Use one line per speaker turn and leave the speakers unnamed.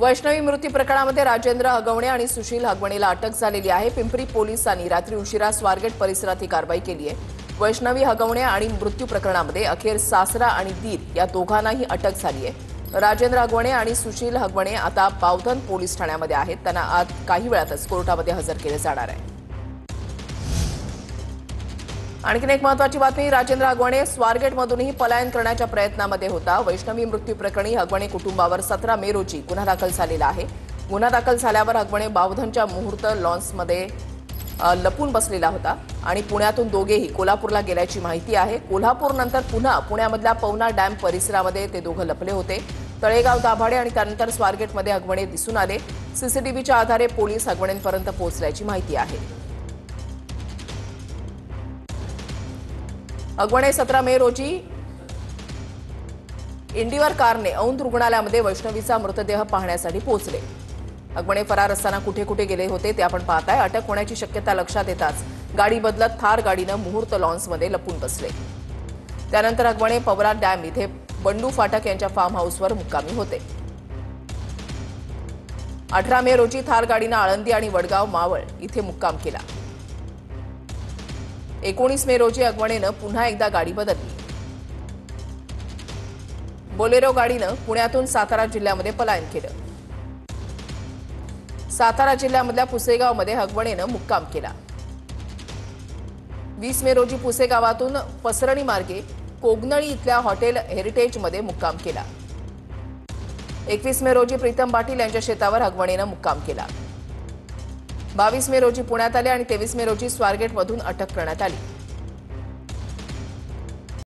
वैष्णवी मृत्यू प्रकरणामध्ये राजेंद्र हगवणे आणि सुशील हगवणेला अटक झालेली आहे। पिंपरी पोलिसांनी रात्री उशिरा स्वारगेट परिसरात ही कारवाई केली आहे। वैष्णवी हगवणे आणि मृत्यू प्रकरणामध्ये अखेर सासरा आणि दीर या दोघांनाही अटक झाली आहे। राजेंद्र हगवणे आणि सुशील हगवणे आता बावधन पोलीस ठाण्यामध्ये आहेत। त्यांना आज काही वेळातच कोर्टामध्ये हजर केले जाणार आहे। आणखीन एक महत्त्वाची बातमी, राजेंद्र हगवणे स्वारगेटमधूनही पलायन करण्याच्या प्रयत्नामध्ये होता। वैष्णवी मृत्यू प्रकरणी हगवणे कुटुंबावर 17 मे रोजी गुन्हा दाखल झालेला आहे। गुन्हा दाखल झाल्यावर हगवणे बावधनच्या मुहूर्त लॉन्समध्ये लपून बसलेला होता आणि पुण्यातून दोघेही कोल्हापूरला गेल्याची माहिती आहे। कोल्हापूरनंतर पुन्हा पुण्यामधल्या पवना डॅम परिसरामध्ये ते दोघं लपले होते। तळेगाव दाभाडे आणि त्यानंतर स्वारगेटमध्ये हगवणे दिसून आले। सीसीटीव्हीच्या आधारे पोलीस हगवणेंपर्यंत पोहोचल्याची माहिती आहे। हगवणे 17 मे रोजी इंडिवर कारने औंध रुग्णालयामध्ये वैष्णवीचा मृतदेह पाहण्यासाठी पोहोचले। हगवणे फरार असताना कुठे कुठे गेले होते ते आपण पाहताय। अटक होण्याची शक्यता लक्षात येताच गाडी बदलत थार गाडीनं मुहूर्त लॉन्समध्ये लपून बसले। त्यानंतर हगवणे पवना डॅम इथे बंडू फाटक यांच्या फार्म हाऊसवर मुक्कामी होते। 18 मे रोजी थार गाडीनं आळंदी आणि वडगाव मावळ इथे मुक्काम केला। 19 मे रोजी हगवणेनं पुन्हा एकदा गाडी बदलली। बोलेरो गाडीनं पुण्यातून सातारा जिल्ह्यामध्ये पलायन केलं। सातारा जिल्ह्यामधल्या पुसेगावमध्ये हगवणेनं मुक्काम केला। 20 मे रोजी पुसेगावातून पसरणी मार्गे कोगनळी इथल्या हॉटेल हेरिटेजमध्ये मुक्काम केला। 21 मे रोजी प्रीतम पाटील यांच्या शेतावर हगवणेनं मुक्काम केला। 22 मे रोजी पुण्यात आले आणि 23 मे रोजी स्वारगेटमधून अटक करण्यात आली।